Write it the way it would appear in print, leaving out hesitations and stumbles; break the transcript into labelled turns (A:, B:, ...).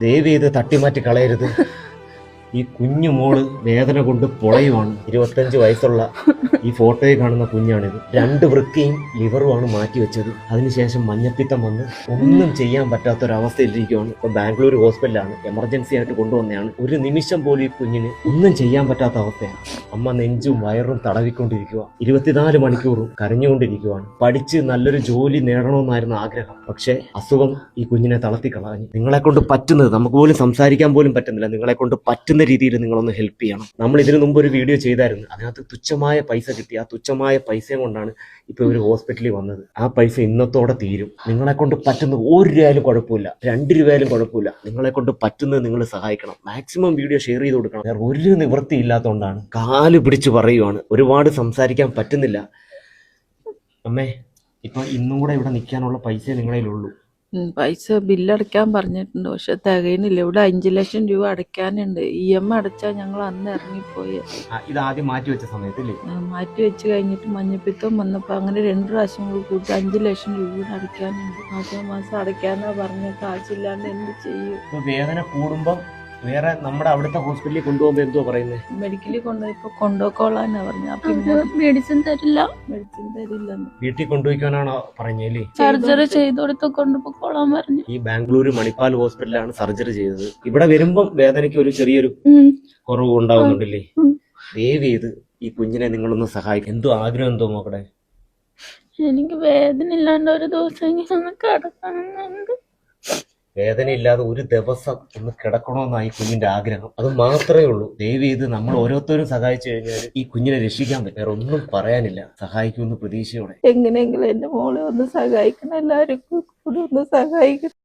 A: ദയവ് ചെയ്ത് തട്ടിമാറ്റി കളയരുത്. ഈ കുഞ്ഞു മോള് വേദന കൊണ്ട് പൊളയുവാണ്. 25 വയസ്സുള്ള ഈ ഫോട്ടോയിൽ കാണുന്ന കുഞ്ഞാണിത്. 2 വൃക്കയും ലിവറുമാണ് മാറ്റിവെച്ചത്. അതിനുശേഷം മഞ്ഞപ്പിത്തം വന്ന് ഒന്നും ചെയ്യാൻ പറ്റാത്തൊരവസ്ഥയിലിരിക്കുകയാണ്. ഇപ്പൊ ബാംഗ്ലൂർ ഹോസ്പിറ്റലാണ്, എമർജൻസി ആയിട്ട് കൊണ്ടുവന്നതാണ്. ഒരു നിമിഷം പോലും ഈ കുഞ്ഞിന് ഒന്നും ചെയ്യാൻ പറ്റാത്ത അവസ്ഥയാണ്. അമ്മ നെഞ്ചും വയറും തടവിക്കൊണ്ടിരിക്കുക, 24 മണിക്കൂറും കരഞ്ഞുകൊണ്ടിരിക്കുകയാണ്. പഠിച്ച് നല്ലൊരു ജോലി നേടണമെന്നായിരുന്നു ആഗ്രഹം. പക്ഷെ അസുഖം ഈ കുഞ്ഞിനെ തളർത്തിക്കളഞ്ഞു. നിങ്ങളെ കൊണ്ട് പറ്റുന്നത്, നമുക്ക് പോലും സംസാരിക്കാൻ പോലും പറ്റുന്നില്ല, നിങ്ങളെ കൊണ്ട് പറ്റുന്ന രീതിയിൽ നിങ്ങളൊന്ന് ഹെൽപ്പ് ചെയ്യണം. നമ്മൾ ഇതിനു മുമ്പ് ഒരു വീഡിയോ ചെയ്തായിരുന്നു, അതിനകത്ത് തുച്ഛമായ പൈസ കിട്ടി. ആ തുച്ഛമായ പൈസയും കൊണ്ടാണ് ഇപ്പൊ ഒരു ഹോസ്പിറ്റലിൽ വന്നത്. ആ പൈസ ഇന്നത്തോടെ തീരും. നിങ്ങളെ കൊണ്ട് പറ്റുന്നത് 1 രൂപയാലും കുഴപ്പമില്ല, 2 രൂപയാലും കുഴപ്പമില്ല. നിങ്ങളെ കൊണ്ട് പറ്റുന്നത് നിങ്ങൾ സഹായിക്കണം. മാക്സിമം വീഡിയോ ഷെയർ ചെയ്ത് കൊടുക്കണം. വേറെ ഒരു നിവൃത്തി ഇല്ലാത്തതുകൊണ്ടാണ് കാല് പിടിച്ച് പറയുവാണ്. ഒരുപാട് സംസാരിക്കാൻ പറ്റുന്നില്ല. അമ്മേ, ഇപ്പൊ ഇന്നും കൂടെ ഇവിടെ നിൽക്കാനുള്ള പൈസ നിങ്ങളതിലുള്ളൂ.
B: പൈസ ബില്ലടയ്ക്കാൻ പറഞ്ഞിട്ടുണ്ട്, പക്ഷെ തികയുന്നില്ല. ഇവിടെ 5 ലക്ഷം രൂപ അടയ്ക്കാനുണ്ട്. EMI അടച്ചാൽ ഞങ്ങൾ അന്ന് ഇറങ്ങിപ്പോയി.
A: ഇത് ആദ്യം മാറ്റി വെച്ച സമയത്തല്ലേ?
B: മാറ്റി വെച്ച് കഴിഞ്ഞിട്ട് മഞ്ഞപ്പിത്തം വന്നപ്പോൾ അങ്ങനെ 2 പ്രാവശ്യം കൂട്ടി 5 ലക്ഷം രൂപ അടയ്ക്കാനുണ്ട്. മാസം അടയ്ക്കാന്നാ പറഞ്ഞ, കാശില്ലാണ്ട് എന്ത് ചെയ്യും?
A: ഇപ്പൊ വേദന കൂടുമ്പോ വേറെ നമ്മുടെ അവിടുത്തെ ഹോസ്പിറ്റലിൽ കൊണ്ടുപോകുമ്പോ എന്തോ പറയുന്നത്?
B: മെഡിക്കലിൽ കൊണ്ടുപോയപ്പോ കൊണ്ടുപോയിക്കോളാന്നാ പറഞ്ഞ.
C: മെഡിസിൻ തരില്ലെന്ന്.
A: വീട്ടിൽ കൊണ്ടുപോയിക്കാനാണോ പറഞ്ഞല്ലേ?
C: സർജറി ചെയ്തെടുത്ത് കൊണ്ടുപോയിക്കോളാൻ പറഞ്ഞു.
A: ഈ ബാംഗ്ലൂർ മണിപ്പാൽ ഹോസ്പിറ്റലാണ് സർജറി ചെയ്തത്. ഇവിടെ വരുമ്പം വേദനയ്ക്ക് ഒരു ചെറിയൊരു കുറവ് ഉണ്ടാവുന്നുണ്ടല്ലേ? ദയവ് ചെയ്ത് ഈ കുഞ്ഞിനെ നിങ്ങളൊന്ന് സഹായിക്കും. എന്തോ ആഗ്രഹം എന്തോ നോക്കട്ടെ.
C: എനിക്ക് വേദന ഇല്ലാണ്ട് ഒരു ദിവസം ഒന്ന് കിടക്കണമെന്നുണ്ട്.
A: വേദനയില്ലാതെ ഒരു ദിവസം ഒന്ന് കിടക്കണമെന്നാണ് ഈ കുഞ്ഞിന്റെ ആഗ്രഹം. അത് മാത്രമേ ഉള്ളൂ. ദയവ് ചെയ്ത് നമ്മൾ ഓരോരുത്തരും സഹായിച്ചു കഴിഞ്ഞാൽ ഈ കുഞ്ഞിനെ രക്ഷിക്കാൻ പറ്റും. വേറെ ഒന്നും പറയാനില്ല. സഹായിക്കുമെന്ന് പ്രതീക്ഷയോടെ.
B: എങ്ങനെയെങ്കിലും എന്റെ മോളെ ഒന്ന് സഹായിക്കണം, എല്ലാവർക്കും കൂടി ഒന്ന് സഹായിക്കണം.